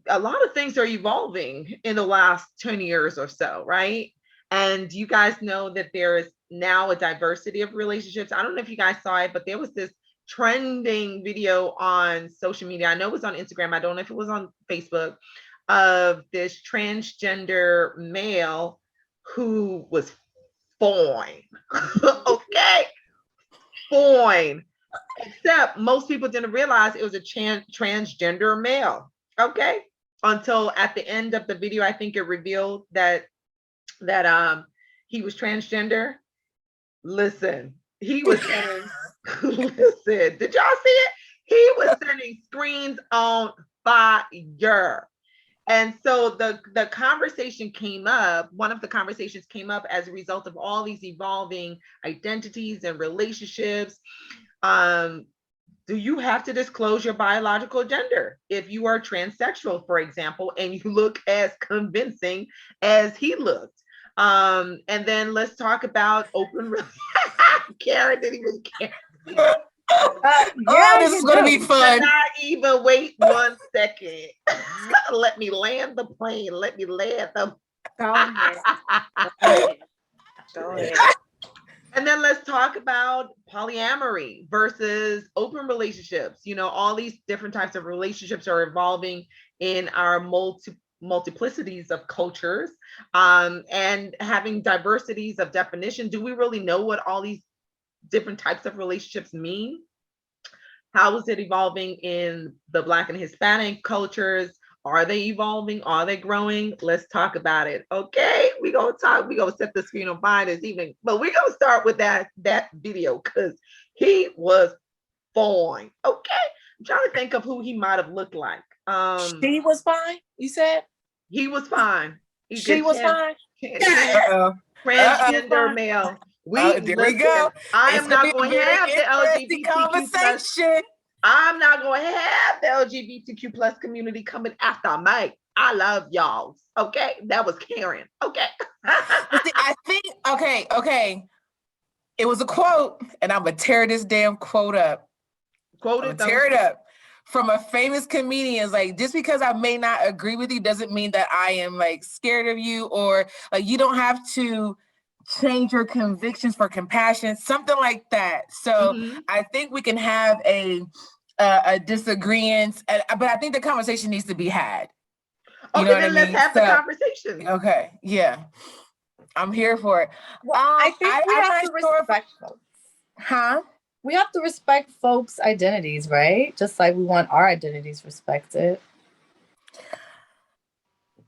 a lot of things are evolving in the last 10 years or so, right? And you guys know that there is now a diversity of relationships. I don't know if you guys saw it, but there was this trending video on social media. I know it was on Instagram. I don't know if it was on Facebook, of this transgender male who was fine. Okay, fine. Except most people didn't realize it was a transgender male. Okay, until at the end of the video, I think it revealed that he was transgender. Listen, he was sending. Listen, did y'all see it? He was sending screens on fire. And so the conversation came up, one of the conversations came up as a result of all these evolving identities and relationships. Do you have to disclose your biological gender if you are transsexual, for example, and you look as convincing as he looked? And then let's talk about open. Karen didn't even care. This is going to be fun. Not even wait 1 second. Let me land the plane. Let me land the. Go ahead. Go ahead. And then let's talk about polyamory versus open relationships. You know, all these different types of relationships are evolving in our multiplicities of cultures, and having diversities of definition. Do we really know what all these different types of relationships mean? How is it evolving in the Black and Hispanic cultures? Are they evolving? Are they growing? Let's talk about it. Okay, we're gonna set the screen on fire this evening, but we're gonna start with that video because he was fine. Okay, I'm trying to think of who he might have looked like. She was fine, you said? He was fine. She was fine. Transgender male. There we go. I am not going to have the LGBTQ conversation. I'm not going to have the LGBTQ plus community coming after me. I love y'all. Okay, that was Karen. Okay. I think. Okay. It was a quote, and I'm gonna tear this damn quote up. Tear it up from a famous comedian. It's like, just because I may not agree with you doesn't mean that I am like scared of you, or like you don't have to change your convictions for compassion, something like that. So I think we can have a disagreement, but I think the conversation needs to be had. You know then let's have the conversation. Okay, yeah, I'm here for it. Well, I think we have to respect folks. Huh? We have to respect folks' identities, right? Just like we want our identities respected.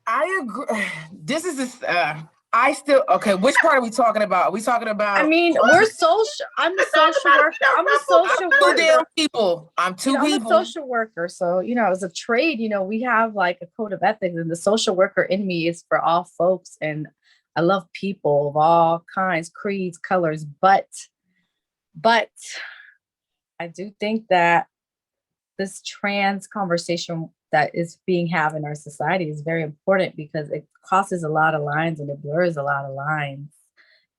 I agree. This is this. Which part are we talking about? Are we talking about? I mean, we're social. I'm a social worker. I'm a social worker. Damn people. I'm two people. I'm a social worker. So, as a trade, we have like a code of ethics, and the social worker in me is for all folks. And I love people of all kinds, creeds, colors, but I do think that this trans conversation that is being had in our society is very important because it crosses a lot of lines and it blurs a lot of lines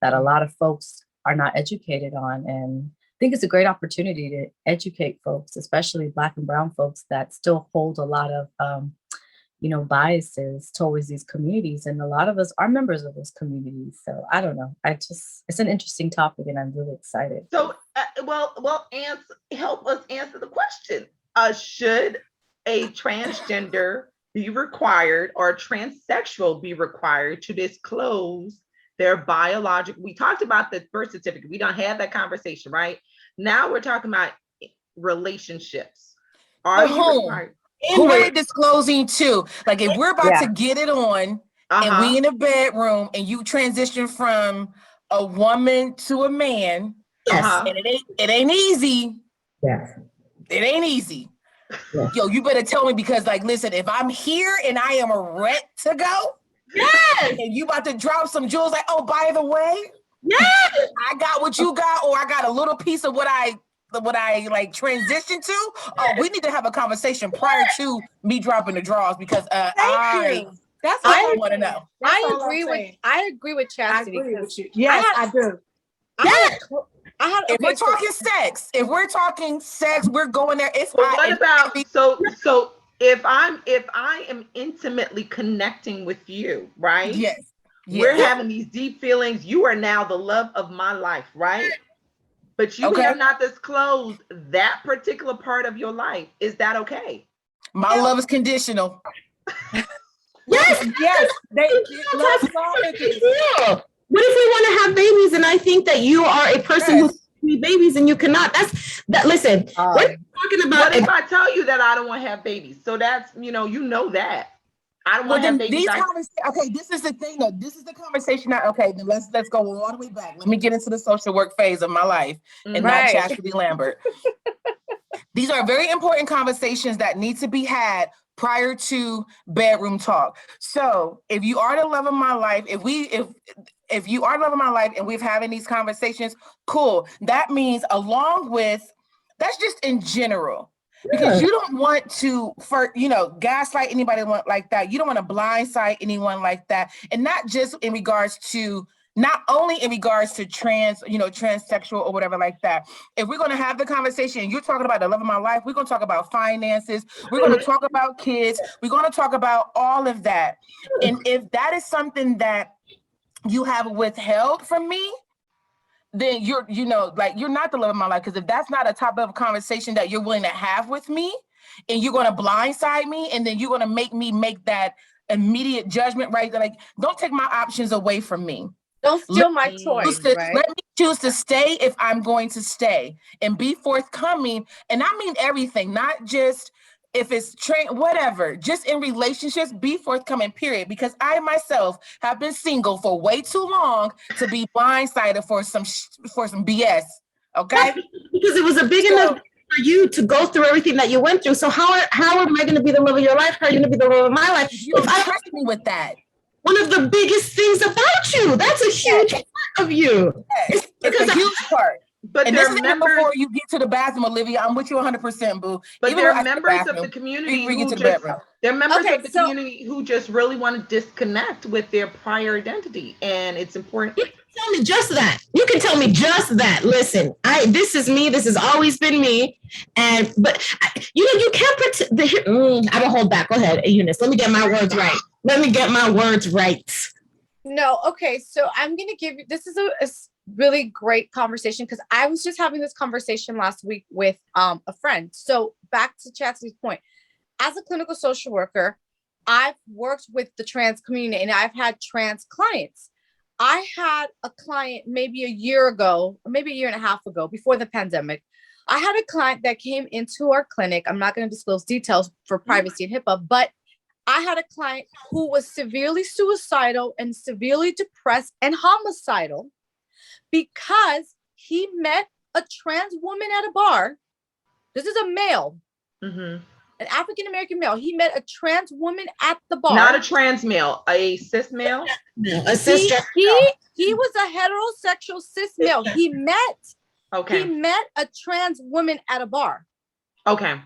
that a lot of folks are not educated on. And I think it's a great opportunity to educate folks, especially Black and Brown folks that still hold a lot of, biases towards these communities. And a lot of us are members of those communities. So I don't know. It's an interesting topic and I'm really excited. So, help us answer the question. Should a transgender be required or a transsexual be required to disclose their biological? We talked about the birth certificate. We don't have that conversation, right? Now we're talking about relationships. Are you required? Who are they disclosing to? Like if we're about to get it on and we in a bedroom and you transition from a woman to a man, and it ain't easy. Yeah. It ain't easy. Yeah. Yo, you better tell me because, like, listen, if I'm here and I am ready to go, and you about to drop some jewels, like, oh, by the way, I got what you got, or I got a little piece of what I like transition to. Oh, we need to have a conversation prior to me dropping the draws because That's what I want to know. I agree with Chastity. I agree with you. Yes, I do. If we're talking sex, we're going there. It's what about so if I am intimately connecting with you, right? Yes. We're Yes. having these deep feelings. You are now the love of my life, right? But you Okay. have not disclosed that particular part of your life. Is that okay? My love is conditional. Yes, Yes. Love is all unconditional. What if we want to have babies and I think that you are a person who need babies and you cannot? That. Listen, we're talking about. What if I tell you that I don't want to have babies? So that's you know that I don't want to have babies. Okay, this is the thing though. This is the conversation. Okay, then let's go all the way back. Let me get into the social work phase of my life and not Chastity Lambert. These are very important conversations that need to be had prior to bedroom talk. So if you are the love of my life, if you are the love of my life and we've having these conversations, cool. That means along with, that's just in general. Because you don't want to, gaslight anybody like that. You don't want to blindside anyone like that. And not just in regards to, not only in regards to transsexual or whatever like that. If we're going to have the conversation, you're talking about the love of my life, we're going to talk about finances, we're going to talk about kids, we're going to talk about all of that. And if that is something that you have withheld from me, then you're not the love of my life. Because if that's not a top level conversation that you're willing to have with me, and you're going to blindside me, and then you're going to make me make that immediate judgment, right? Like, don't take my options away from me. Don't steal my toys, right? Let me choose to stay if I'm going to stay, and be forthcoming. And I mean everything, not just if it's whatever, just in relationships, be forthcoming, period. Because I myself have been single for way too long to be blindsided for some BS. Okay? Because it was a big enough for you to go through everything that you went through. So how am I going to be the love of your life? How are you going to be the love of my life? You don't trust me with that. One of the biggest things about you. That's a huge part of you. Yes. It's a huge part. But and there this are is members before you get to the bathroom, Olivia. I'm with you 100%, boo. But there are members of the community who just they're members of the community who just really want to disconnect with their prior identity, and it's important. You can tell me just that. You can tell me just that. Listen, this is me. This has always been me. But you can't pretend. I'm gonna hold back. Go ahead, Eunice. Let me get my words right. No, okay. So I'm gonna give you. This is a really great conversation because I was just having this conversation last week with a friend. So back to Chastity's point, as a clinical social worker, I've worked with the trans community and I've had trans clients. I had a client maybe a year ago, or maybe a year and a half ago, before the pandemic. I had a client that came into our clinic. I'm not going to disclose details for privacy and HIPAA, but I had a client who was severely suicidal and severely depressed and homicidal because he met a trans woman at a bar. This is a male, an African-American male. He met a trans woman at the bar. Not a trans male, a cis male. No, a cis. He was a heterosexual cis male. He met a trans woman at a bar. Okay.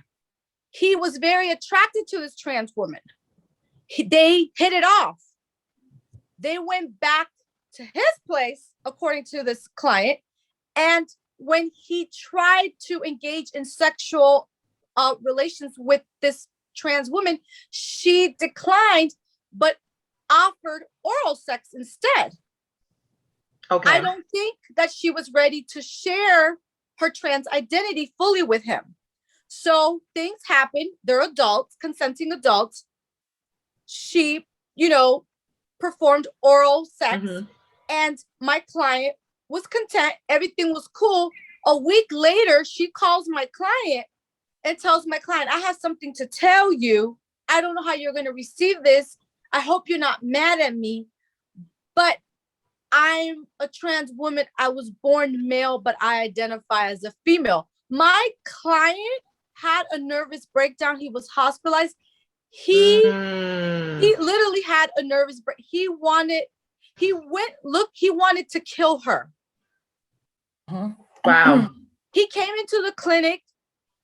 He was very attracted to this trans woman. They hit it off. They went back to his place, according to this client. And when he tried to engage in sexual relations with this trans woman, she declined, but offered oral sex instead. Okay. I don't think that she was ready to share her trans identity fully with him. So things happen. They're adults, consenting adults. She, performed oral sex, and my client was content. Everything was cool. A week later, she calls my client and tells my client, I have something to tell you. I don't know how you're going to receive this. I hope you're not mad at me, but I'm a trans woman. I was born male, but I identify as a female. My client had a nervous breakdown. He was hospitalized. He literally had a nervous break. He wanted to kill her. Wow. He came into the clinic.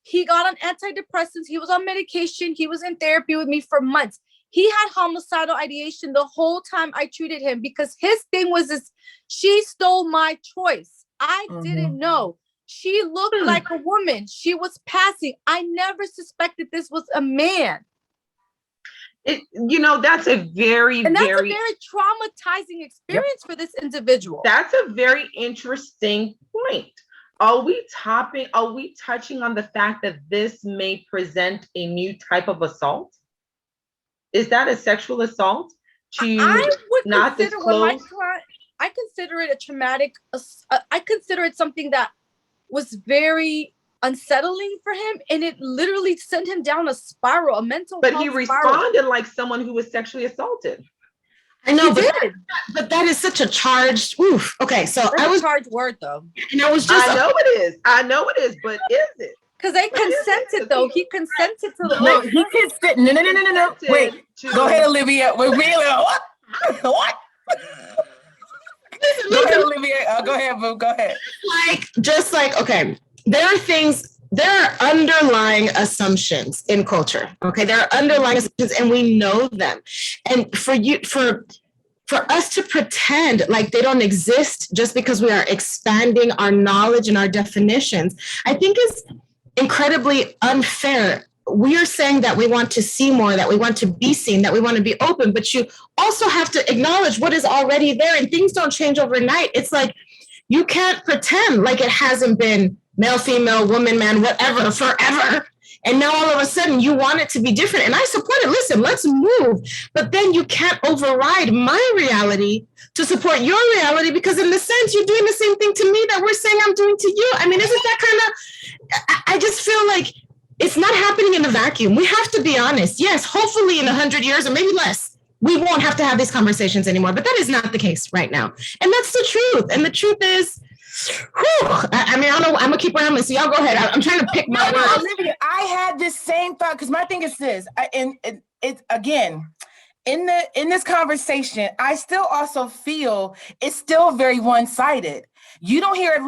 He got on antidepressants. He was on medication. He was in therapy with me for months. He had homicidal ideation the whole time I treated him because his thing was this: she stole my choice. I didn't know. She looked like a woman. She was passing. I never suspected this was a man. That's a very, and that's very, a very traumatizing experience for this individual. That's a very interesting point. Are we touching on the fact that this may present a new type of assault? Is that a sexual assault? I would not consider disclose? I consider it a traumatic. I consider it something that was very unsettling for him, and it literally sent him down a spiral, a mental. But he responded like someone who was sexually assaulted. I know, but that is such a charged. Oof. Okay, so that's a charged word, though. And I was just. I know it is, but is it? Because they consented, though. He consented to the. No, he consented. No. Wait, go ahead, Olivia. Wait, what? What? Go ahead, Olivia. Go ahead, boo. Go ahead. Okay, there are underlying assumptions in culture. Okay, there are underlying assumptions, and we know them. And for us to pretend like they don't exist just because we are expanding our knowledge and our definitions, I think is incredibly unfair. We are saying that we want to see more, that we want to be seen, that we want to be open, but you also have to acknowledge what is already there, and things don't change overnight. It's like you can't pretend like it hasn't been male, female, woman, man, whatever, forever. And now all of a sudden you want it to be different. And I support it. Listen, let's move. But then you can't override my reality to support your reality, because in the sense you're doing the same thing to me that we're saying I'm doing to you. I mean, isn't that kind of, I just feel like it's not happening in a vacuum. We have to be honest. Yes, hopefully in 100 years or maybe less, we won't have to have these conversations anymore. But that is not the case right now. And that's the truth. And the truth is, I mean, I don't know. I'm gonna keep rambling. So y'all go ahead. I'm trying to pick my words. Olivia, I had this same thought, because my thing is this. It's again, in this conversation, I still also feel it's still very one-sided. You don't hear a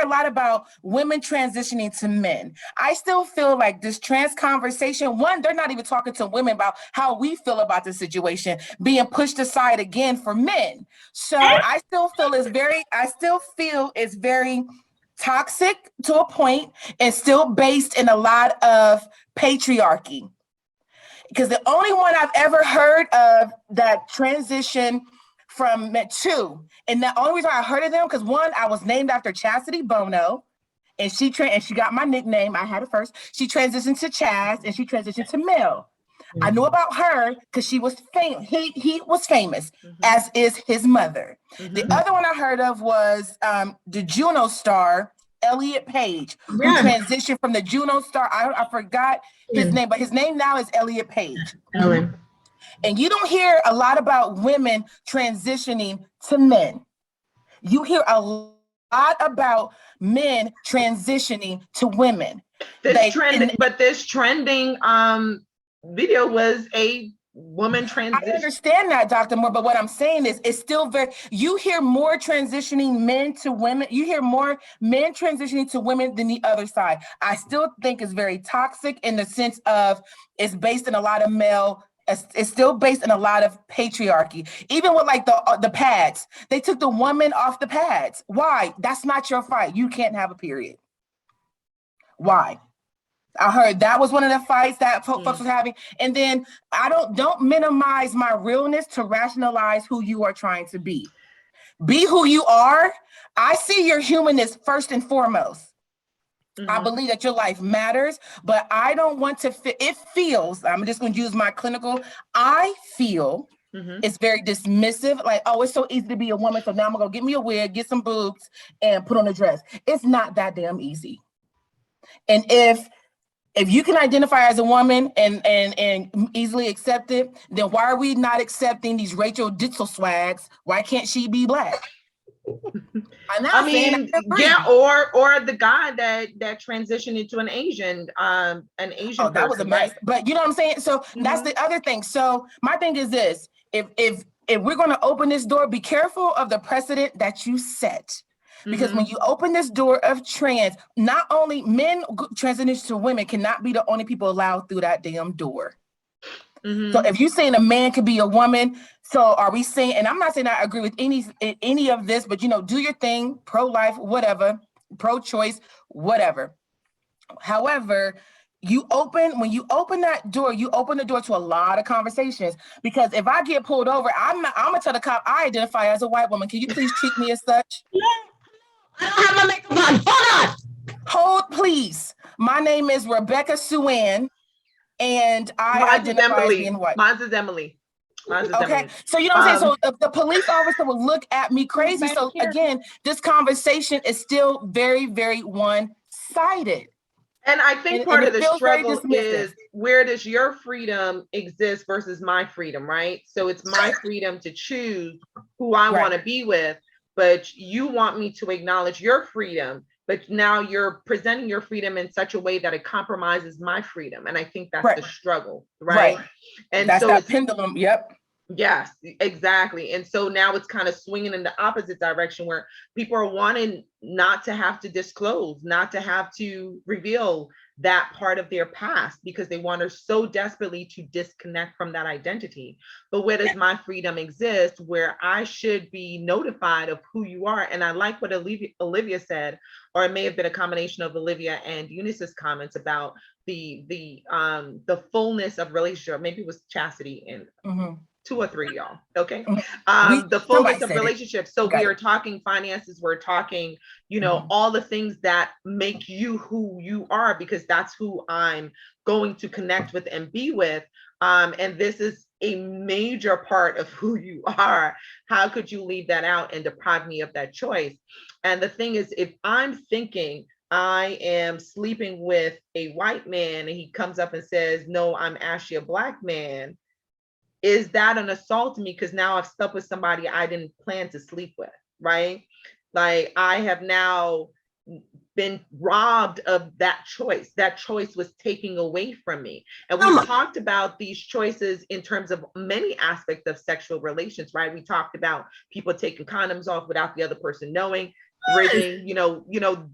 lot about women transitioning to men. I still feel like this trans conversation, one, they're not even talking to women about how we feel about the situation being pushed aside again for men. So I still feel it's very toxic to a point, and still based in a lot of patriarchy. Because the only one I've ever heard of that transition from two, and the only reason I heard of them, because one, I was named after Chastity Bono, and she got my nickname. I had it first. She transitioned to Chaz, and she transitioned to Mel. Mm-hmm. I knew about her because she was famous. He was famous, mm-hmm. as is his mother. Mm-hmm. The other one I heard of was the Juno star, Elliot Page, who transitioned from the Juno star. I forgot his name, but his name now is Elliot Page. Ellen. And you don't hear a lot about women transitioning to men. You hear a lot about men transitioning to women. This trending video was a woman transition. I understand that, Dr. Moore, but what I'm saying is it's still you hear more transitioning men to women. You hear more men transitioning to women than the other side. I still think it's very toxic in the sense of it's based in a lot of male. It's still based in a lot of patriarchy. Even with like the pads, they took the woman off the pads. Why? That's not your fight. You can't have a period. Why? I heard that was one of the fights that folks was having. And then don't minimize my realness to rationalize who you are trying to be. Be who you are. I see your humanness first and foremost. Mm-hmm. I believe that your life matters, but I don't want to it feels, I'm just going to use my clinical, I feel it's very dismissive. Like, oh, it's so easy to be a woman. So now I'm going to go get me a wig, get some boobs, and put on a dress. It's not that damn easy. And if you can identify as a woman and easily accept it, then why are we not accepting these Rachel Ditzel swags? Why can't she be Black? I mean, yeah, or the guy that transitioned into an Asian Oh, that person, was a mess. Right? But you know what I'm saying? So that's the other thing. So my thing is this: if we're going to open this door, be careful of the precedent that you set. Because when you open this door of trans, not only men transitioning to women cannot be the only people allowed through that damn door. So if you're saying a man could be a woman, so are we saying, and I'm not saying I agree with any of this, but do your thing, pro-life, whatever, pro-choice, whatever. However, when you open that door, you open the door to a lot of conversations. Because if I get pulled over, I'm gonna tell the cop I identify as a white woman. Can you please treat me as such? I don't have my makeup on. Hold on. Hold, please. My name is Rebecca Suan, and I identify as being white. Mine's is Emily. Okay, so you know what I'm saying? So the police officer will look at me crazy. So again, this conversation is still very, very one-sided. And I think part of the struggle is, where does your freedom exist versus my freedom, right? So it's my freedom to choose who I want to be with, but you want me to acknowledge your freedom, but now you're presenting your freedom in such a way that it compromises my freedom. And I think that's the struggle, right? And that's so that pendulum. Yep. Yes, exactly. And so now it's kind of swinging in the opposite direction, where people are wanting not to have to disclose, not to have to reveal that part of their past, because they want to so desperately to disconnect from that identity. But where does my freedom exist, where I should be notified of who you are? And I like what Olivia said, or it may have been a combination of Olivia and Eunice's comments about the fullness of relationship. Maybe it was Chastity and two or three, y'all. Okay. The fullness of relationships. So we are talking finances. We're talking, all the things that make you who you are, because that's who I'm going to connect with and be with. And this is a major part of who you are. How could you leave that out and deprive me of that choice? And the thing is, if I'm thinking I am sleeping with a white man and he comes up and says, no, I'm actually a Black man, is that an assault to me? Because now I've slept with somebody I didn't plan to sleep with, right? Like, I have now been robbed of that choice. That choice was taken away from me. And we talked about these choices in terms of many aspects of sexual relations, right? We talked about people taking condoms off without the other person knowing, bridging,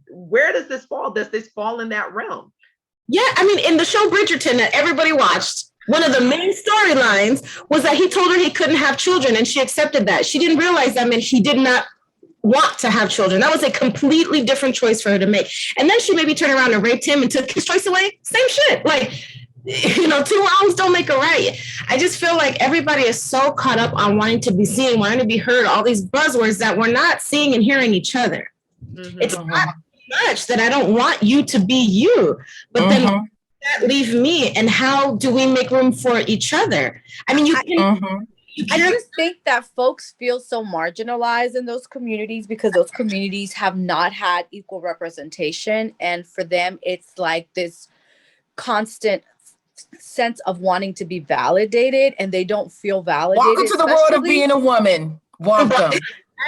where does this fall? Does this fall in that realm? Yeah, I mean, in the show Bridgerton that everybody watched, one of the main storylines was that he told her he couldn't have children, and she accepted that. She didn't realize that meant he did not want to have children. That was a completely different choice for her to make. And then she maybe turned around and raped him and took his choice away. Same shit. Like, two wrongs don't make a right. I just feel like everybody is so caught up on wanting to be seen, wanting to be heard, all these buzzwords, that we're not seeing and hearing each other. It's not much that I don't want you to be you, but then that leave me, and how do we make room for each other? I mean, I just think that folks feel so marginalized in those communities because those communities have not had equal representation, and for them it's like this constant sense of wanting to be validated, and they don't feel validated. Welcome to the world of being a woman. Welcome.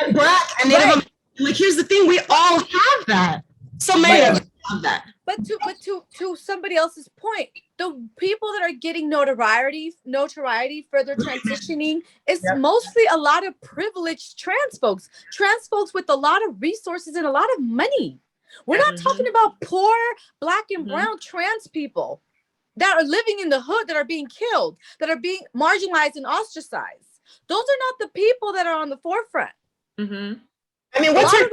And Black and Native. Like, here's the thing: we all have that. So many of us have that. But to somebody else's point, the people that are getting notoriety for their transitioning is mostly a lot of privileged trans folks with a lot of resources and a lot of money. We're not talking about poor Black and brown trans people that are living in the hood, that are being killed, that are being marginalized and ostracized. Those are not the people that are on the forefront. I mean, a lot of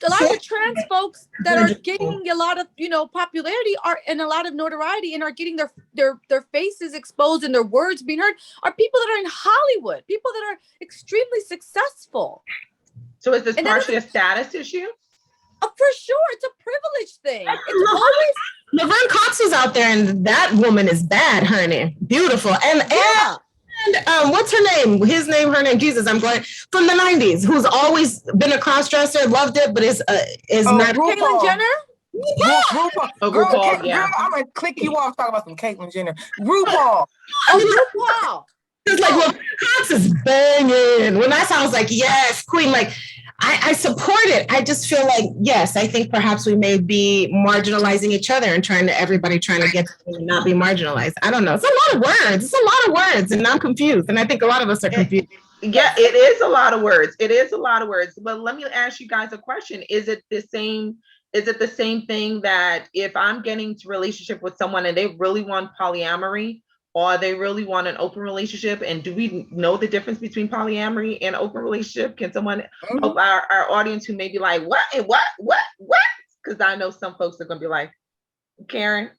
the trans folks that are getting a lot of popularity are and a lot of notoriety and are getting their faces exposed and their words being heard are people that are in Hollywood, people that are extremely successful. So is this partially a status issue? For sure, it's a privilege thing. It's always Laverne Cox is out there, and that woman is bad, honey, beautiful, and what's her name? Her name, Jesus, I'm going from the 90s, who's always been a cross-dresser, loved it, but is not Caitlyn Jenner? Yeah. RuPaul, girl, I'm gonna click you off talking about some Caitlyn Jenner. RuPaul. RuPaul. It's like, well, Cox is banging. When that sounds like, yes, queen, like, I support it. I just feel like, yes, I think perhaps we may be marginalizing each other and everybody trying to get to not be marginalized. I don't know. It's a lot of words. And I'm confused. And I think a lot of us are confused. Yeah, it is a lot of words. But let me ask you guys a question. Is it the same thing that if I'm getting to a relationship with someone and they really want polyamory, or they really want an open relationship? And do we know the difference between polyamory and open relationship? Can someone help our audience who may be like, what? Because I know some folks are going to be like, Karen,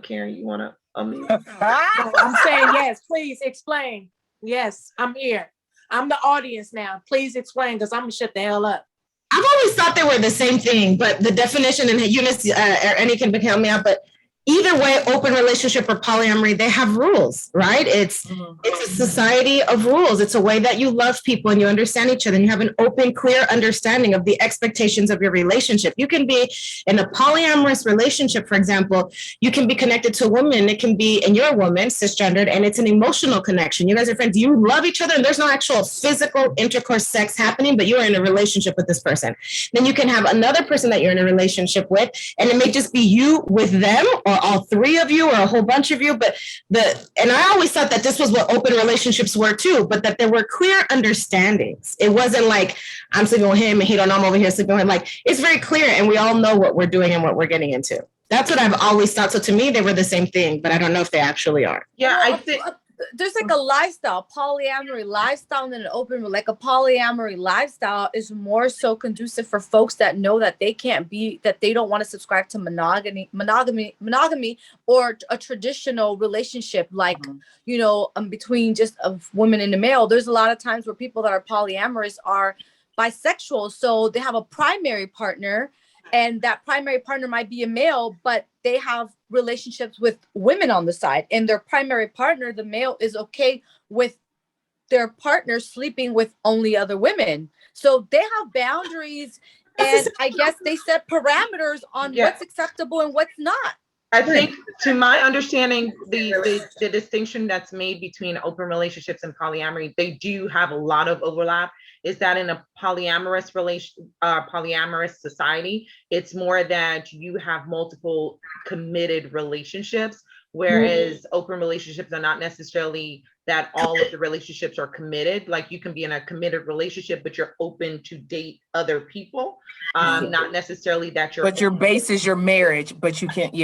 Karen, you want to unmute? I'm saying yes. Please explain. Yes, I'm here. I'm the audience now. Please explain, because I'm gonna shut the hell up. I've always thought they were the same thing, but the definition, and Eunice or any can help me out, but either way, open relationship or polyamory, they have rules, right? It's a society of rules. It's a way that you love people and you understand each other and you have an open, clear understanding of the expectations of your relationship. You can be in a polyamorous relationship, for example, you can be connected to a woman, it can be, and you're a woman, cisgendered, and it's an emotional connection. You guys are friends, you love each other and there's no actual physical intercourse sex happening, but you are in a relationship with this person. Then you can have another person that you're in a relationship with, and it may just be you with them, or all three of you, or a whole bunch of you. But and I always thought that this was what open relationships were too, but that there were clear understandings. It wasn't like I'm sleeping with him and he don't know I'm over here sleeping with him. Like, it's very clear and we all know what we're doing and what we're getting into. That's what I've always thought. So to me, they were the same thing, but I don't know if they actually are. Yeah, I think there's like a lifestyle, polyamory lifestyle, and an open, like a polyamory lifestyle is more so conducive for folks that know that they can't be, that they don't want to subscribe to monogamy, or a traditional relationship, like, you know, between just a woman and a male. There's a lot of times where people that are polyamorous are bisexual. So they have a primary partner, and that primary partner might be a male, but they have relationships with women on the side, and their primary partner, the male, is okay with their partner sleeping with only other women. So they have boundaries, and I guess they set parameters on what's acceptable and what's not. I think, to my understanding, the distinction that's made between open relationships and polyamory, they do have a lot of overlap. Is that in a polyamorous polyamorous society, it's more that you have multiple committed relationships, whereas open relationships are not necessarily that all of the relationships are committed. Like, you can be in a committed relationship, but you're open to date other people. Not necessarily that you're. But your base is your marriage, but you can't.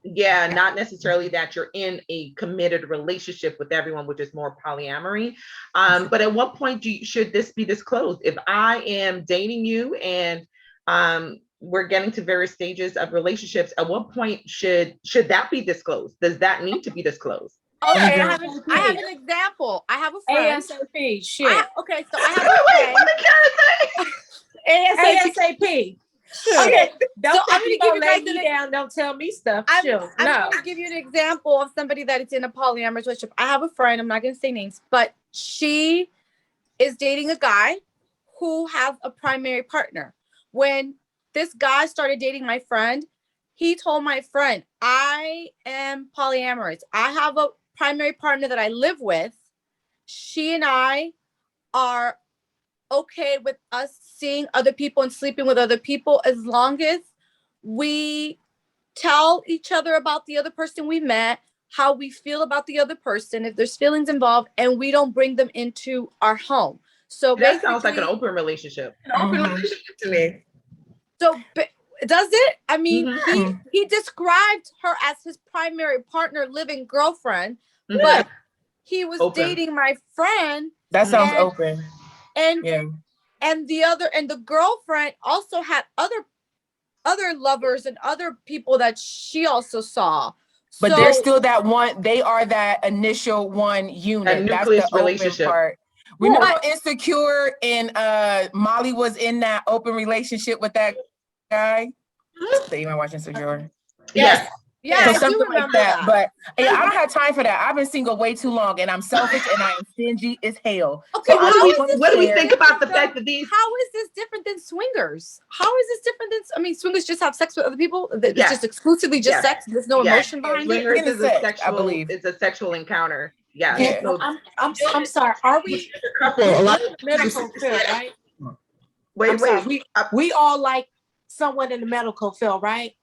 Yeah, not necessarily that you're in a committed relationship with everyone, which is more polyamory. But at what point should this be disclosed? If I am dating you and we're getting to various stages of relationships, at what point should that be disclosed? Does that need to be disclosed? Okay, I have an example. I have a friend. ASAP. Shit. Okay, so I have a friend. ASAP. Sure. Okay, don't so I'm gonna lay me down. Don't tell me stuff. I'm gonna give you an example of somebody that is in a polyamorous relationship. I have a friend. I'm not gonna say names, but she is dating a guy who has a primary partner. When this guy started dating my friend, he told my friend, "I am polyamorous. I have a primary partner that I live with. She and I are okay with us seeing other people and sleeping with other people, as long as we tell each other about the other person we met, how we feel about the other person, if there's feelings involved, and we don't bring them into our home." So that sounds like an open relationship. An open relationship to me. So does it? I mean, he described her as his primary partner, living girlfriend, but he was dating my friend. That sounds open. And the girlfriend also had other lovers and other people that she also saw. But there's still that one. They are that initial one unit. That's the relationship part. Remember Insecure, and Molly was in that open relationship with that guy. So you might watch Insecure. Yes. Yeah, so something like that. But I don't have time for that. I've been single way too long, and I'm selfish and I am stingy as hell. Okay, so what do we think about the fact that these? How is this different than swingers? How is this different than? I mean, swingers just have sex with other people. It's just exclusively sex. There's no emotion behind swingers it. Is a sexual, I believe it's a sexual encounter. Yeah. So, I'm sorry. Are we a lot of medical field, right? Wait. We all like someone in the medical field, right?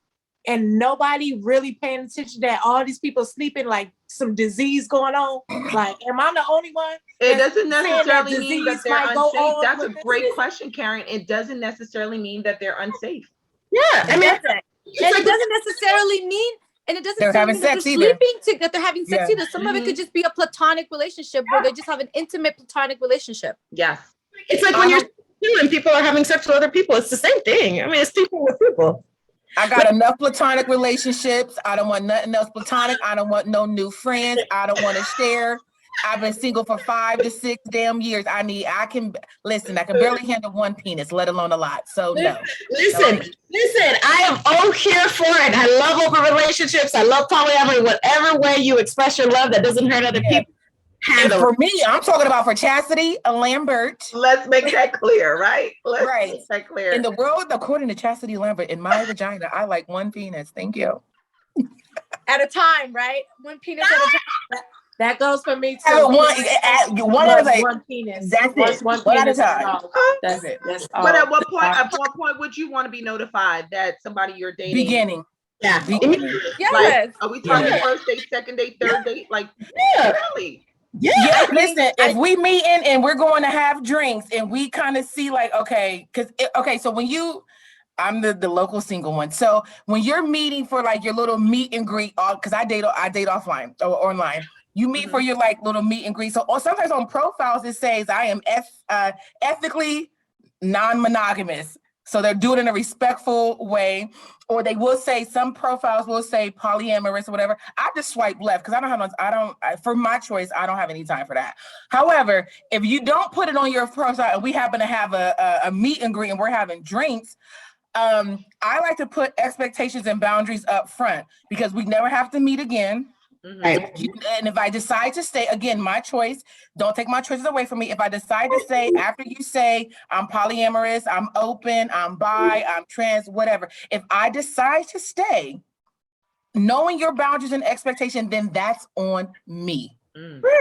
And nobody really paying attention that all these people sleeping like some disease going on. Like, am I the only one? It doesn't necessarily mean that they're unsafe. That's a great question, Karen. It doesn't necessarily mean that they're unsafe. Yeah, I mean, it doesn't necessarily mean, and it doesn't mean that they're sleeping that they're having sex either. Some of it could just be a platonic relationship where they just have an intimate platonic relationship. Yes. It's like when you're and people are having sex with other people. It's the same thing. I mean, it's people with people. I got enough platonic relationships. I don't want nothing else platonic. I don't want no new friends. I don't want to share. I've been single for 5 to 6 damn years. I can barely handle one penis, let alone a lot. So no. Listen, I am all here for it. I love open relationships. I love polyamory. Whatever way you express your love that doesn't hurt other people. And for me, I'm talking about for Chastity Lambert. Let's make that clear, right? Make that clear. In the world, according to Chastity Lambert, in my vagina, I like one penis. Thank you. At a time, right? One penis at a time. That goes for me too. One penis. That's it. One at a time. That's it. That's all. But at what point would you want to be notified that somebody you're dating? Beginning. Yeah. Yes. Like, are we talking first date, second date, third date? Like, really? Yeah. Listen, if we meeting and we're going to have drinks and we kind of see like, so when I'm the local single one. So when you're meeting for like your little meet and greet, because I date offline or online, you meet for your like little meet and greet. So or sometimes on profiles it says I am ethically non-monogamous. So they're doing it in a respectful way, or they will say, some profiles will say polyamorous or whatever. I just swipe left because for my choice, I don't have any time for that. However, if you don't put it on your profile and we happen to have a meet and greet and we're having drinks, I like to put expectations and boundaries up front because we never have to meet again. And if I decide to stay, again, my choice, don't take my choices away from me. If I decide to stay after you say I'm polyamorous, I'm open, I'm bi, I'm trans, whatever. If I decide to stay, knowing your boundaries and expectation, then that's on me.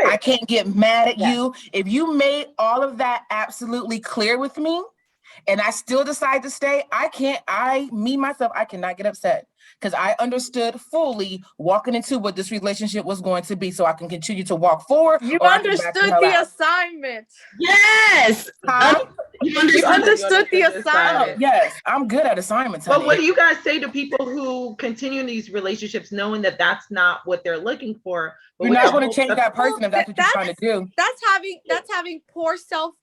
I can't get mad at you. If you made all of that absolutely clear with me and I still decide to stay, I cannot get upset. Because I understood fully walking into what this relationship was going to be, so I can continue to walk forward. You understood the assignment. Yes. You understood the assignment. Yes, I'm good at assignments. But what do you guys say to people who continue in these relationships knowing that that's not what they're looking for? You're not going to change that person if that's what you're trying to do. That's having poor self-love,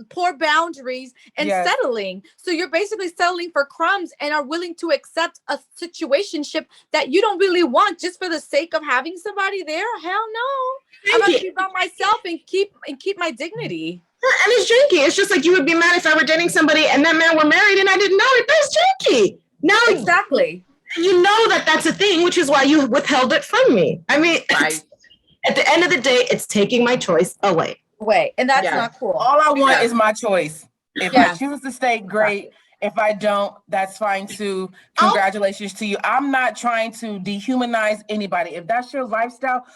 poor boundaries, and settling. So you're basically settling for crumbs and are willing to accept a situationship that you don't really want just for the sake of having somebody there. Hell no. I'm gonna keep on myself and keep my dignity. And it's janky. It's just like you would be mad if I were dating somebody and that man were married and I didn't know it. That's janky. Now exactly. You know that that's a thing, which is why you withheld it from me. I mean, at the end of the day, it's taking my choice away. And that's not cool. All I want is my choice. If I choose to stay, great. If I don't, that's fine too. Congratulations to you. I'm not trying to dehumanize anybody. If that's your lifestyle,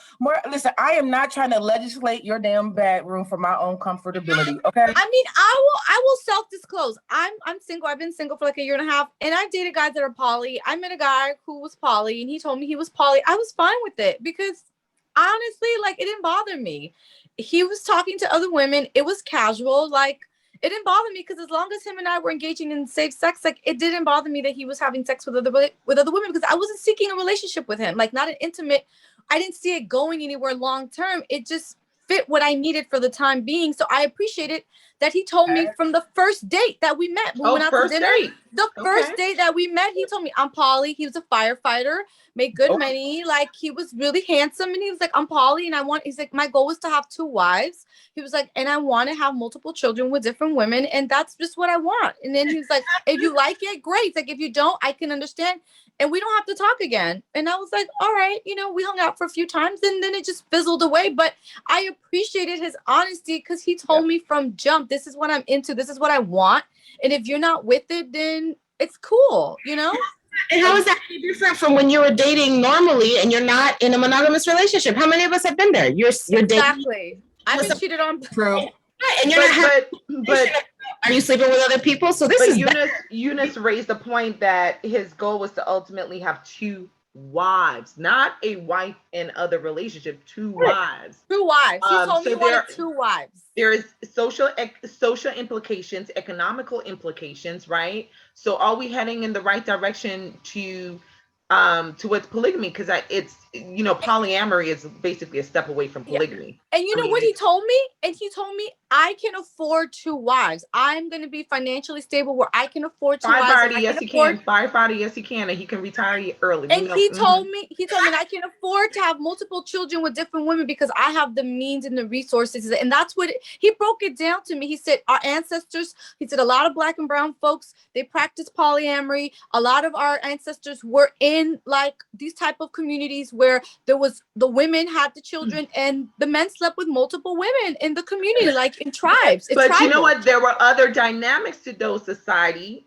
listen, I am not trying to legislate your damn bedroom for my own comfortability. Okay. I mean, I will self-disclose. I'm single. I've been single for like 1.5 years, and I dated guys that are poly. I met a guy who was poly, and he told me he was poly. I was fine with it because honestly, like, it didn't bother me. He was talking to other women. It was casual. Like, it didn't bother me because as long as him and I were engaging in safe sex, like, it didn't bother me that he was having sex with other women because I wasn't seeking a relationship with him. Like, not an intimate. I didn't see it going anywhere long term. It just fit what I needed for the time being. So I appreciated that he told me from the first date that we met. We went out to dinner. The first date that we met, he told me I'm poly. He was a firefighter, made good money. Like, he was really handsome. And he was like, I'm poly. And he's like, my goal was to have 2 wives. He was like, and I want to have multiple children with different women. And that's just what I want. And then he was like, if you like it, great. It's like, if you don't, I can understand. And we don't have to talk again. And I was like, all right, we hung out for a few times and then it just fizzled away. But I appreciated his honesty because he told me from jump, this is what I'm into. This is what I want. And if you're not with it, then it's cool, And how is that any different from when you were dating normally and you're not in a monogamous relationship? How many of us have been there? You're dating. Exactly. I've been cheated on. True. And you're but are you sleeping with other people? So Eunice raised the point that his goal was to ultimately have 2 wives, not a wife in other relationship, 2 wives. 2 wives. He told me he wanted 2 wives. There is social implications, economical implications, right? So are we heading in the right direction to towards polygamy, because it's, you know, polyamory is basically a step away from polygamy. And you know what he told me? And he told me, I can afford 2 wives. I'm going to be financially stable where I can afford 2 wives. Firefighter, yes, he can. Firefighter, yes, he can. And he can retire early. And he told me, I can afford to have multiple children with different women because I have the means and the resources. And that's what he broke it down to me. He said, our ancestors, he said, a lot of Black and brown folks, they practice polyamory. A lot of our ancestors were in like these type of communities where there was the women had the children and the men slept with multiple women in the community, like in tribes. But tribal. You know what? There were other dynamics to those societies.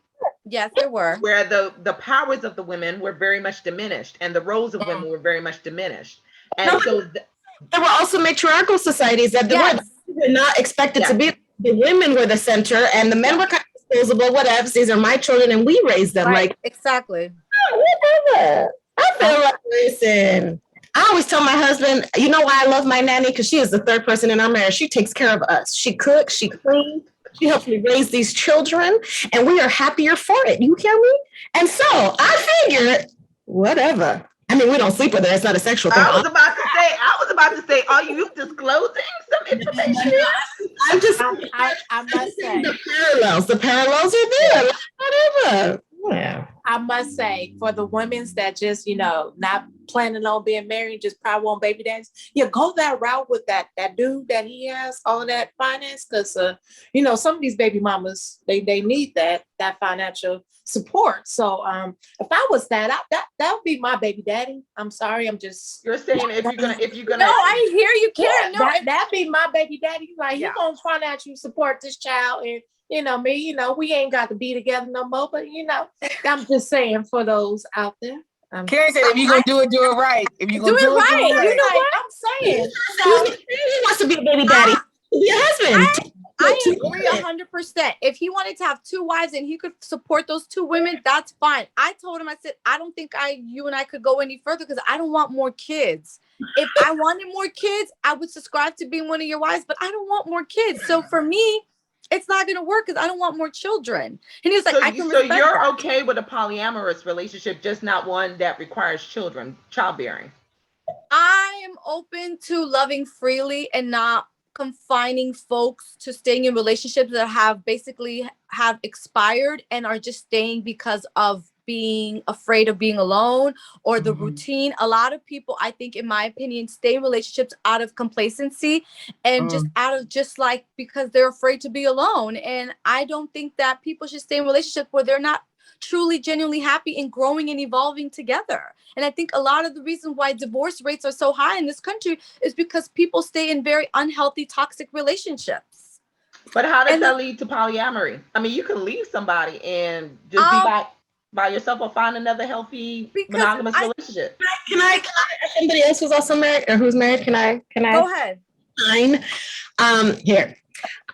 Yes, there were. Where the powers of the women were very much diminished and the roles of women were very much diminished. And so there were also matriarchal societies that were not expected to be. The women were the center and the men were kind of disposable, whatever. These are my children and we raised them. Right. Like, exactly. Whatever. I feel like, listen, I always tell my husband, you know why I love my nanny? Because she is the third person in our marriage. She takes care of us. She cooks, she cleans, she helps me raise these children, and we are happier for it. You hear me? And so I figured, whatever. I mean, we don't sleep with her. It's not a sexual thing. I was about to say, are you disclosing some information? I must say the parallels are there. Whatever. Yeah. I must say, for the women that just, you know, not planning on being married, just probably want baby daddies, go that route with that dude that he has, all of that finance, because you know, some of these baby mamas, they need that financial support. So if I was that would be my baby daddy. I'm sorry, I'm just. You're saying if you're gonna. No, I hear you, Karen. No, that'd be my baby daddy. Like he's gonna financially support this child, and you know me. You know we ain't got to be together no more. But you know, I'm just saying for those out there. Karen said, if you're gonna do it right. If you're gonna do it right, you know what I'm saying. So, he wants to be a baby daddy. Be a husband. I agree 100%. If he wanted to have 2 wives and he could support those 2 women, that's fine. I told him, I said, I don't think you and I could go any further because I don't want more kids. If I wanted more kids, I would subscribe to being one of your wives, but I don't want more kids. So for me, it's not going to work because I don't want more children. And he was like, so you're okay with a polyamorous relationship, just not one that requires childbearing. I am open to loving freely and not confining folks to staying in relationships that have expired and are just staying because of being afraid of being alone or the routine. A lot of people, I think, in my opinion, stay in relationships out of complacency and just out of because they're afraid to be alone. And I don't think that people should stay in relationships where they're not truly, genuinely happy and growing and evolving together. And I think a lot of the reasons why divorce rates are so high in this country is because people stay in very unhealthy, toxic relationships. But how does that lead to polyamory? I mean, you can leave somebody and just be by yourself or find another healthy monogamous relationship. Can I somebody else who's also married or who's married? Can I? Go ahead. Fine. Here.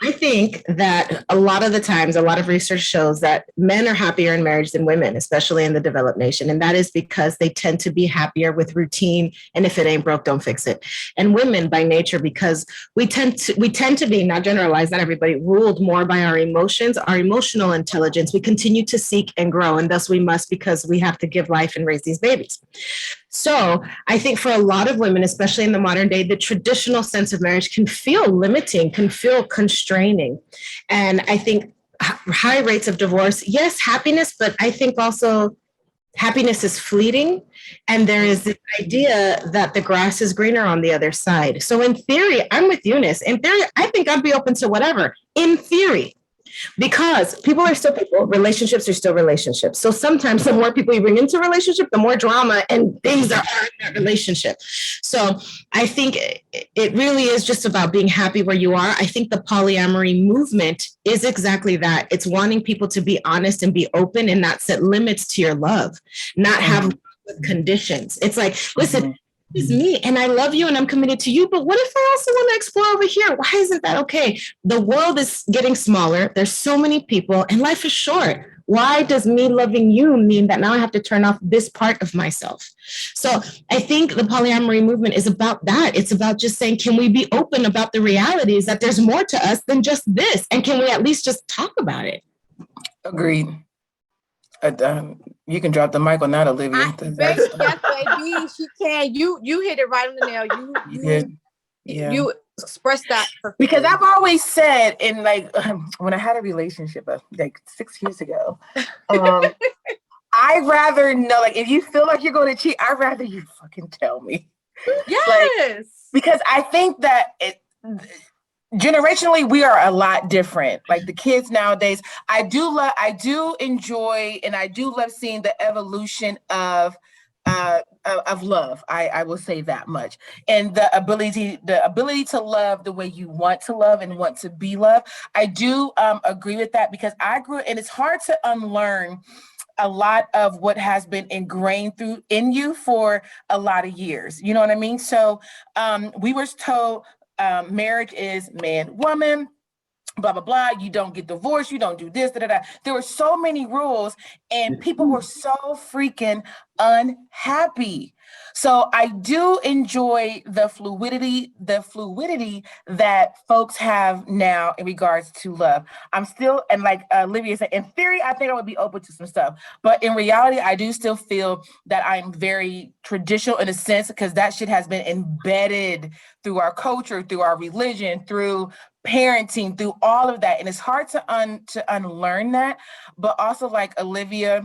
I think that a lot of the times, a lot of research shows that men are happier in marriage than women, especially in the developed nation. And that is because they tend to be happier with routine. And if it ain't broke, don't fix it. And women by nature, because we tend to be, not generalized, not everybody, ruled more by our emotions, our emotional intelligence. We continue to seek and grow. And thus we must, because we have to give life and raise these babies. So I think for a lot of women, especially in the modern day, the traditional sense of marriage can feel limiting, can feel constraining. And I think high rates of divorce, yes, happiness, but I think also happiness is fleeting. And there is this idea that the grass is greener on the other side. So in theory, I'm with Eunice. In theory, I think I'd be open to whatever, in theory. Because people are still people, relationships are still relationships. So sometimes the more people you bring into a relationship, the more drama and things are in that relationship. So I think it really is just about being happy where you are. I think the polyamory movement is exactly that. It's wanting people to be honest and be open and not set limits to your love, not have conditions. It's like, listen, is me and I love you and I'm committed to you, but what if I also want to explore over here? Why isn't that okay? The world is getting smaller. There's so many people and life is short. Why does me loving you mean that now I have to turn off this part of myself? So I think the polyamory movement is about that. It's about just saying, can we be open about the realities that there's more to us than just this? And can we at least just talk about it? Agreed. You can drop the mic on that, Olivia. Yes, baby, she can. You hit it right on the nail. You expressed that perfectly. Because I've always said, in like when I had a relationship like 6 years ago, I'd rather know, like, if you feel like you're going to cheat, I'd rather you fucking tell me. Yes. Like, because I think that generationally, we are a lot different. Like the kids nowadays, I do enjoy, and I do love seeing the evolution of love. I will say that much. And the ability to love the way you want to love and want to be loved. I do agree with that, because I grew, and it's hard to unlearn a lot of what has been ingrained in you for a lot of years. You know what I mean? So we were told marriage is man, woman, blah, blah, blah. You don't get divorced. You don't do this, da, da, da. There were so many rules, and people were so freaking unhappy. So I do enjoy the fluidity that folks have now in regards to love. I'm still, and like Olivia said, in theory, I think I would be open to some stuff, but in reality, I do still feel that I'm very traditional in a sense, because that shit has been embedded through our culture, through our religion, through parenting, through all of that. And it's hard to unlearn that. But also, like Olivia,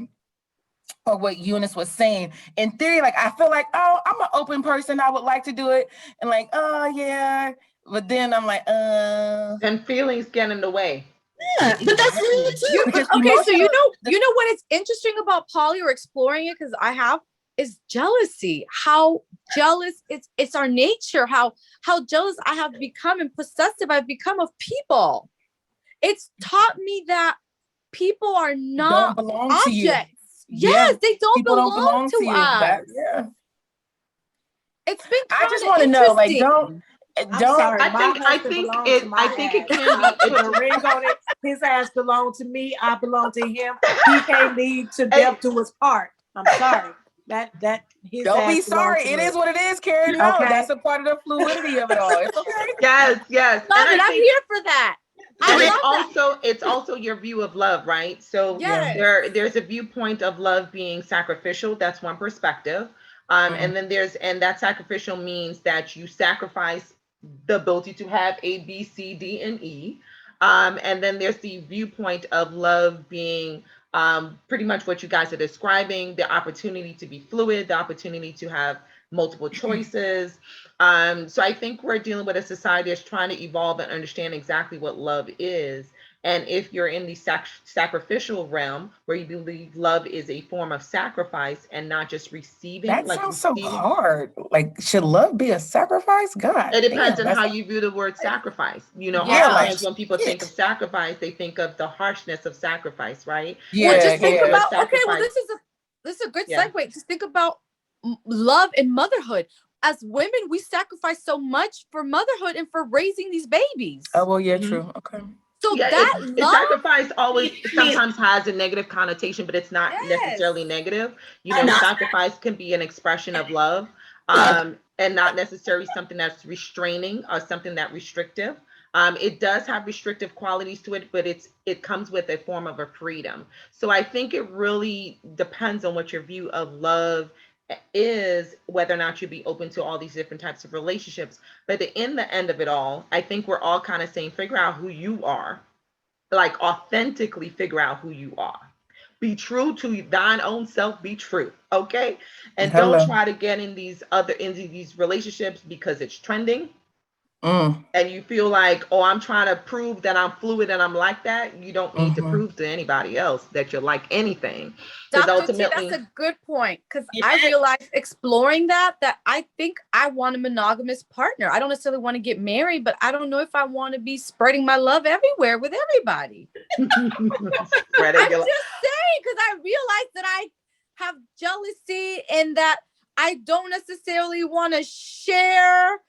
or what Eunice was saying, in theory, like, I feel like, oh, I'm an open person, I would like to do it, and like, oh yeah, but then I'm like, and feelings get in the way. Yeah, but that's really too. Okay, so you know what is interesting about poly, or exploring it, because I have, is jealousy. How jealous it's our nature, how jealous I have become and possessive I've become of people. It's taught me that people are not objects. Yes, they don't belong to us. Yeah. It's been I just want to know, like, don't. Sorry, I think it can be put a ring on it. His ass belonged to me. I belong to him. He can't lead to death to his part. I'm sorry. That his don't ass be sorry. It is what it is, Karen. No, okay. That's a part of the fluidity of it all. It's okay. Yes. And I'm here for that. It's also your view of love, right? So there's a viewpoint of love being sacrificial. That's one perspective. And then that sacrificial means that you sacrifice the ability to have A, B, C, D, and E. And then there's the viewpoint of love being pretty much what you guys are describing, the opportunity to be fluid, the opportunity to have multiple choices. So I think we're dealing with a society that's trying to evolve and understand exactly what love is. And if you're in the sacrificial realm, where you believe love is a form of sacrifice and not just receiving. That sounds so hard. Like, should love be a sacrifice? God. It depends on how you view the word sacrifice. You know, oftentimes when people think of sacrifice, they think of the harshness of sacrifice, right? Yeah. Well, just think about, okay, well, this is a good segue. Just think about love and motherhood. As women, we sacrifice so much for motherhood and for raising these babies. Oh, well, yeah, true. Okay. So sacrifice always sometimes has a negative connotation, but it's not necessarily negative. You know, sacrifice can be an expression of love, and not necessarily something that's restraining or something that's restrictive. It does have restrictive qualities to it, but it comes with a form of a freedom. So I think it really depends on what your view of love is, whether or not you'd be open to all these different types of relationships. But in the end of it all, I think we're all kind of saying, figure out who you are, like authentically figure out who you are. Be true to thine own self, be true, okay? And don't try to get in these relationships because it's trending. And you feel like, oh, I'm trying to prove that I'm fluid and I'm like that. You don't need to prove to anybody else that you're like anything. Dr. T, that's a good point, because I realized exploring that I think I want a monogamous partner. I don't necessarily want to get married, but I don't know if I want to be spreading my love everywhere with everybody. I'm just saying, because I realized that I have jealousy and that I don't necessarily want to share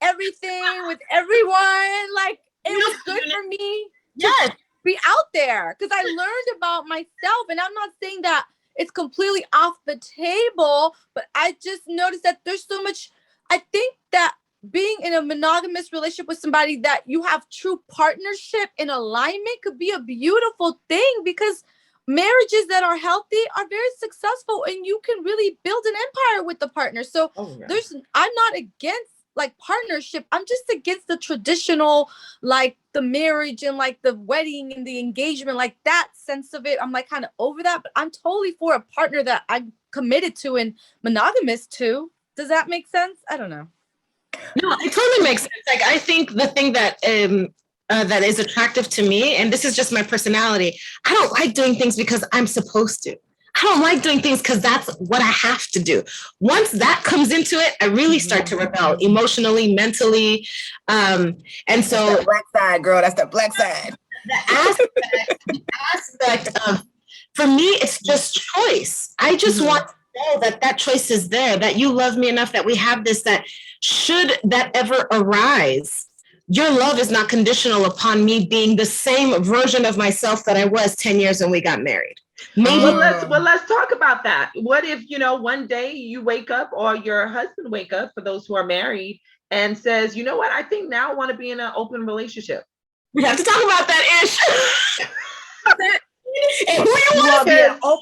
everything with everyone. Like, it was good for me to be out there, because I learned about myself. And I'm not saying that it's completely off the table, but I just noticed that there's so much. I think that being in a monogamous relationship with somebody that you have true partnership and alignment could be a beautiful thing, because marriages that are healthy are very successful, and you can really build an empire with the partner. So I'm not against like partnership. I'm just against the traditional, like the marriage and like the wedding and the engagement, like that sense of it. I'm like kind of over that, but I'm totally for a partner that I'm committed to and monogamous to. Does that make sense? I don't know. No, it totally makes sense. Like, I think the thing that that is attractive to me, and this is just my personality, I don't like doing things because I'm supposed to. I don't like doing things because that's what I have to do. Once that comes into it, I really start to rebel emotionally, mentally. And so that's the black side, girl, that's the black side. The aspect of, for me, it's just choice. I just want to know that that choice is there, that you love me enough, that we have this, that should that ever arise, your love is not conditional upon me being the same version of myself that I was 10 years when we got married. Maybe. Well, let's talk about that. What if, one day you wake up, or your husband wake up, for those who are married, and says, you know what, I think now I want to be in an open relationship. We have to talk about that, Ish.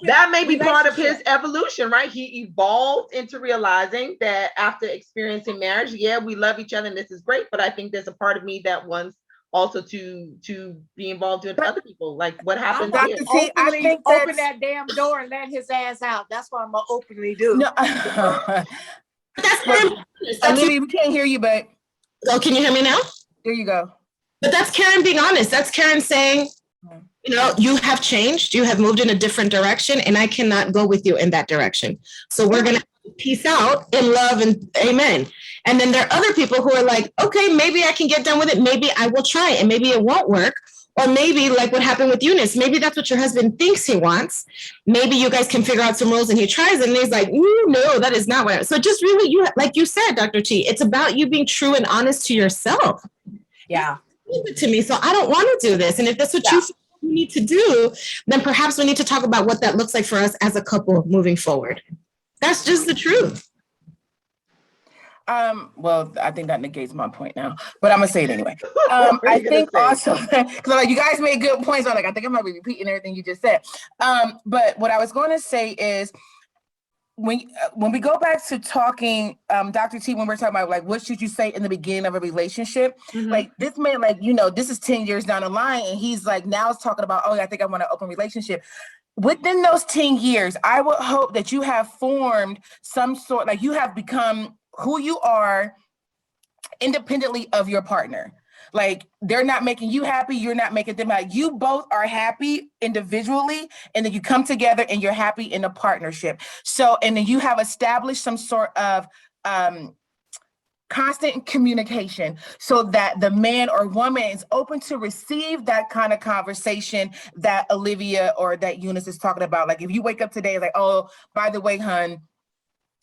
That may be part of his evolution, right? He evolved into realizing that after experiencing marriage, we love each other and this is great, but I think there's a part of me that wants also to be involved with other people. Like, what happens here? I think open that damn door and let his ass out. That's what I'm gonna openly do. No. Olivia, we can't hear you, but can you hear me now? There you go. But that's Karen being honest. That's Karen saying, you have changed, you have moved in a different direction, and I cannot go with you in that direction. So we're going to peace out in love and amen. And then there are other people who are like, okay, maybe I can get done with it. Maybe I will try it, and maybe it won't work. Or maybe like what happened with Eunice, maybe that's what your husband thinks he wants. Maybe you guys can figure out some rules and he tries it and he's like, no, that is not what So just really, like you said, Dr. T, it's about you being true and honest to yourself. Yeah. To me. So I don't want to do this. And if that's what you need to do, then perhaps we need to talk about what that looks like for us as a couple moving forward. That's just the truth. Well, I think that negates my point now, but I'm gonna say it anyway. I think also, because like you guys made good points. I think I might be repeating everything you just said. But what I was going to say is, when we go back to talking, Dr. T, when we're talking about like what should you say in the beginning of a relationship, like this man, like this is 10 years down the line, and he's like now it's talking about, I think I want an open relationship. Within those 10 years, I would hope that you have formed some sort, like you have become who you are independently of your partner. Like they're not making you happy, you're not making them happy. You both are happy individually, and then you come together and you're happy in a partnership. So, and then you have established some sort of constant communication so that the man or woman is open to receive that kind of conversation that Olivia or that Eunice is talking about. Like if you wake up today like, oh, by the way, hun,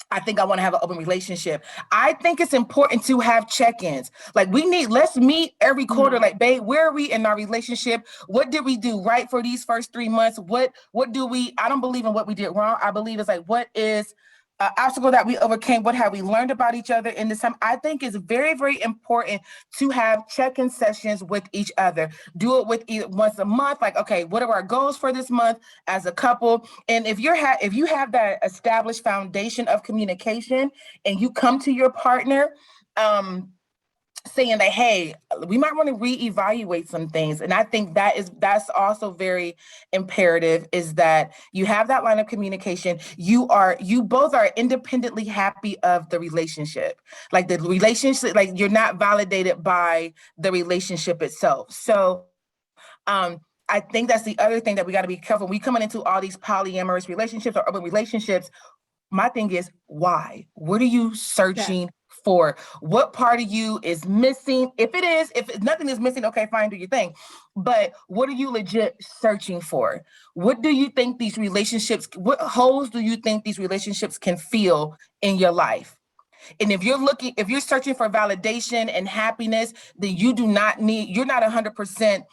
I think I want to have an open relationship. I think it's important to have check-ins. Like let's meet every quarter. Like, babe, where are we in our relationship? What did we do right for these first 3 months? What do I don't believe in what we did wrong. I believe it's like, what is an obstacle that we overcame? What have we learned about each other in this time? I think it's very, very important to have check-in sessions with each other. Do it with once a month. Like, okay, what are our goals for this month as a couple? And if you have that established foundation of communication and you come to your partner, saying that, hey, we might want to reevaluate some things. And I think that's also very imperative, is that you have that line of communication. You both are independently happy of the relationship. Like the relationship, like you're not validated by the relationship itself. So I think that's the other thing that we got to be careful. We coming into all these polyamorous relationships or open relationships. My thing is, why? What are you searching for? What part of you is missing? If nothing is missing, okay, fine, do your thing. But what are you legit searching for? What do you think these relationships, what holes do you think these relationships can fill in your life? And if you're searching for validation and happiness, then you're not 100%,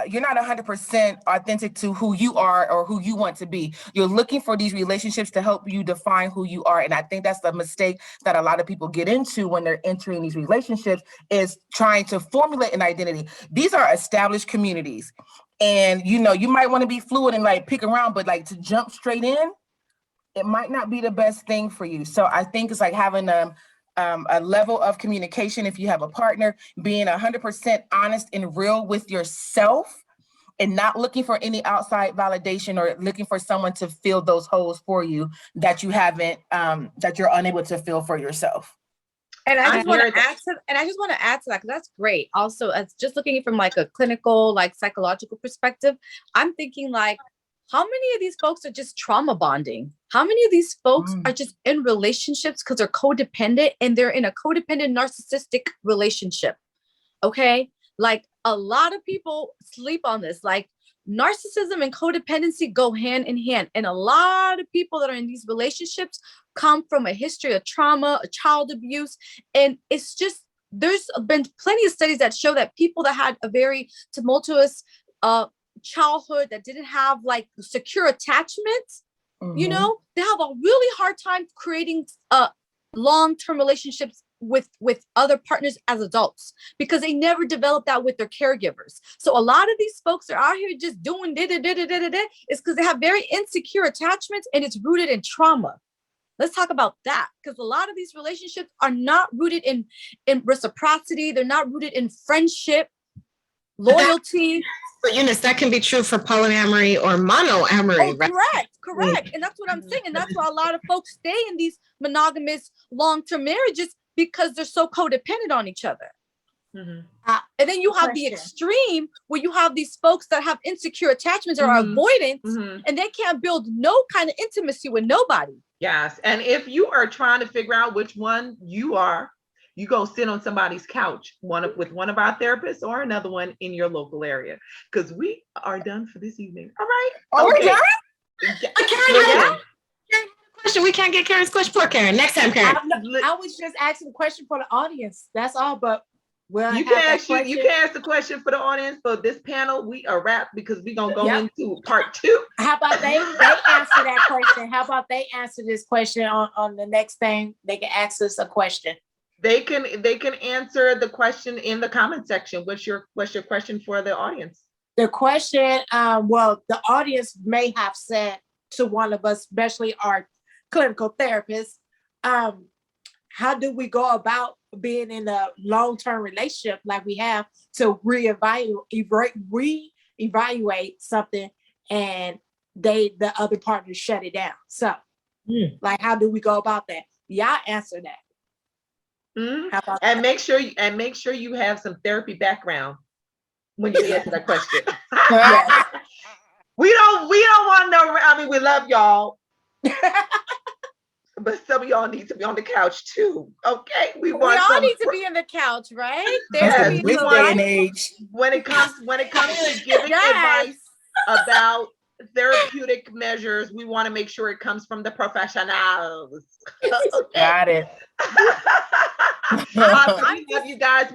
you're not 100% authentic to who you are or who you want to be. You're looking for these relationships to help you define who you are. And I think that's the mistake that a lot of people get into when they're entering these relationships, is trying to formulate an identity. These are established communities. And you might want to be fluid and like pick around, but like to jump straight in, it might not be the best thing for you. So I think it's like having a level of communication. If you have a partner, being 100% honest and real with yourself, and not looking for any outside validation or looking for someone to fill those holes for you that you haven't, that you're unable to fill for yourself. And I just want to add to that, because that's great. Also, as just looking from like a clinical, like psychological perspective, I'm thinking like, how many of these folks are just trauma bonding? How many of these folks are just in relationships because they're codependent and they're in a codependent narcissistic relationship? Okay. Like a lot of people sleep on this, like narcissism and codependency go hand in hand. And a lot of people that are in these relationships come from a history of trauma, child abuse. And it's just, there's been plenty of studies that show that people that had a very tumultuous childhood, that didn't have like secure attachments, they have a really hard time creating long-term relationships with other partners as adults, because they never developed that with their caregivers. So a lot of these folks are out here just doing is because they have very insecure attachments, and it's rooted in trauma. Let's talk about that, because a lot of these relationships are not rooted in reciprocity. They're not rooted in friendship, loyalty. But Eunice, that can be true for polyamory or monoamory. Right? Correct. And that's what I'm saying. And that's why a lot of folks stay in these monogamous long-term marriages, because they're so codependent on each other. And then you have the extreme where you have these folks that have insecure attachments or avoidance, and they can't build no kind of intimacy with nobody. Yes. And if you are trying to figure out which one you are, you go sit on somebody's couch, with one of our therapists or another one in your local area, because we are done for this evening. All right. Okay. Karen, question. We can't get Karen's question. Poor Karen. Next time, Karen. I was just asking a question for the audience. That's all. But you can ask the question for the audience. For this panel, we are wrapped, because we're gonna go into part 2. How about they answer that question? How about they answer this question on the next thing? They can ask us a question. They can answer the question in the comment section. What's your question for the audience? The question, well, the audience may have said to one of us, especially our clinical therapists, how do we go about being in a long-term relationship like we have to reevaluate something, and the other partner shut it down? So, like, how do we go about that? Y'all answer that. And make sure you have some therapy background when you answer that question. We don't want no. I mean, we love y'all, but some of y'all need to be on the couch too. Okay, we all need to be on the couch, right? Yes, this day and age. When it comes to giving advice about therapeutic measures, we want to make sure it comes from the professionals. Okay. Got it. We love you guys.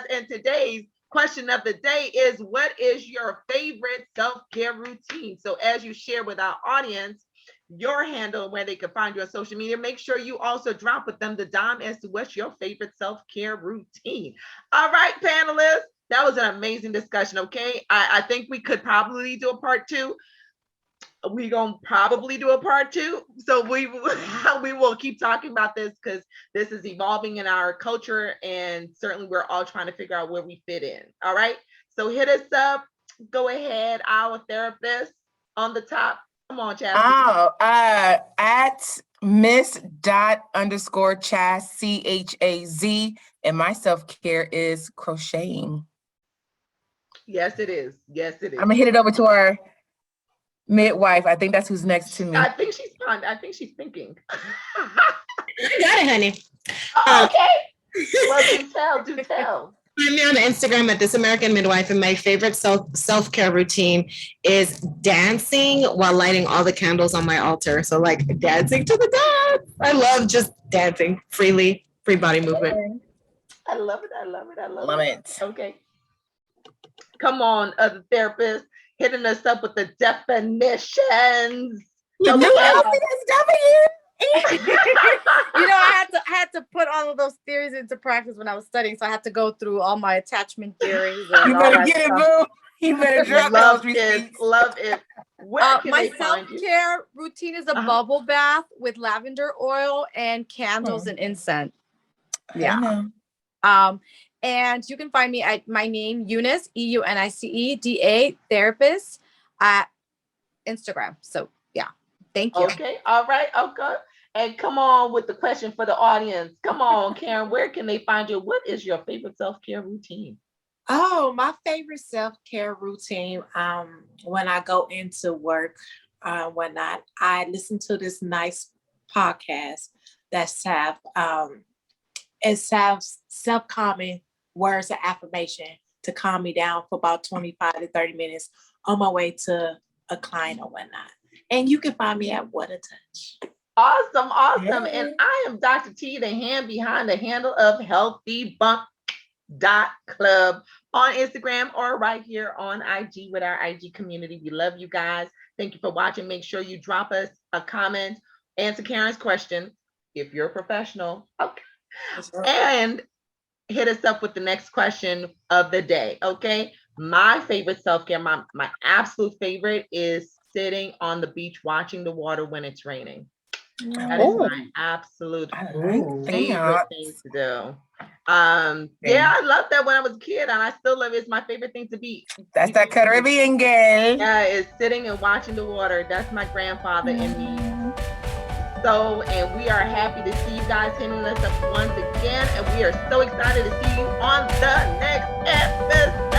And today's question of the day is, what is your favorite self-care routine? So as you share with our audience your handle, where they can find you on social media, make sure you also drop with them the dime as to what's your favorite self-care routine. All right, panelists, that was an amazing discussion. Okay, I think we could probably do a part 2. We're gonna probably do a part 2, so we will keep talking about this, because this is evolving in our culture, and certainly we're all trying to figure out where we fit in. All right, so hit us up. Go ahead, our therapist on the top. Come on, Chaz. At miss._Chaz, CHAZ, and my self-care is crocheting. Yes, it is. I'm gonna hit it over to our midwife. I think that's who's next to me. I think she's thinking. You got it, honey. Okay. Well, do tell. Find me on Instagram at This American Midwife, and my favorite self-care routine is dancing while lighting all the candles on my altar. So like dancing to the dance. I love just dancing freely, free body movement. I love it. Okay. Come on, other therapists, hitting us up with the definitions. I had to put all of those theories into practice when I was studying, so I had to go through all my attachment theories. And you better get it, boo. You better drop love those it. receipts. Love it. Where can my they find you? self-care routine is a bubble bath with lavender oil and candles and incense. Yeah. And you can find me at my name, Eunice, EUNICEDA, therapist at Instagram. So yeah, thank you. Okay, all right, okay. And come on with the question for the audience. Come on, Karen, where can they find you? What is your favorite self-care routine? Oh, my favorite self-care routine, when I go into work, whatnot, I listen to this nice podcast that's have self-calming words of affirmation to calm me down for about 25 to 30 minutes on my way to a client or whatnot. And you can find me at What a Touch. Awesome. Yeah. And I am Dr. T, the hand behind the handle of healthybump.club on Instagram or right here on IG with our IG community. We love you guys. Thank you for watching. Make sure you drop us a comment, answer Karen's question if you're a professional. Okay. And hit us up with the next question of the day. Okay. My favorite self-care, my absolute favorite is sitting on the beach watching the water when it's raining. That is my absolute favorite thing to do. Yeah, I loved that when I was a kid, and I still love it. It's my favorite thing to be. That's that Caribbean girl. Yeah, it's sitting and watching the water. That's my grandfather and me. So, and we are happy to see you guys hitting us up once again, and we are so excited to see you on the next episode.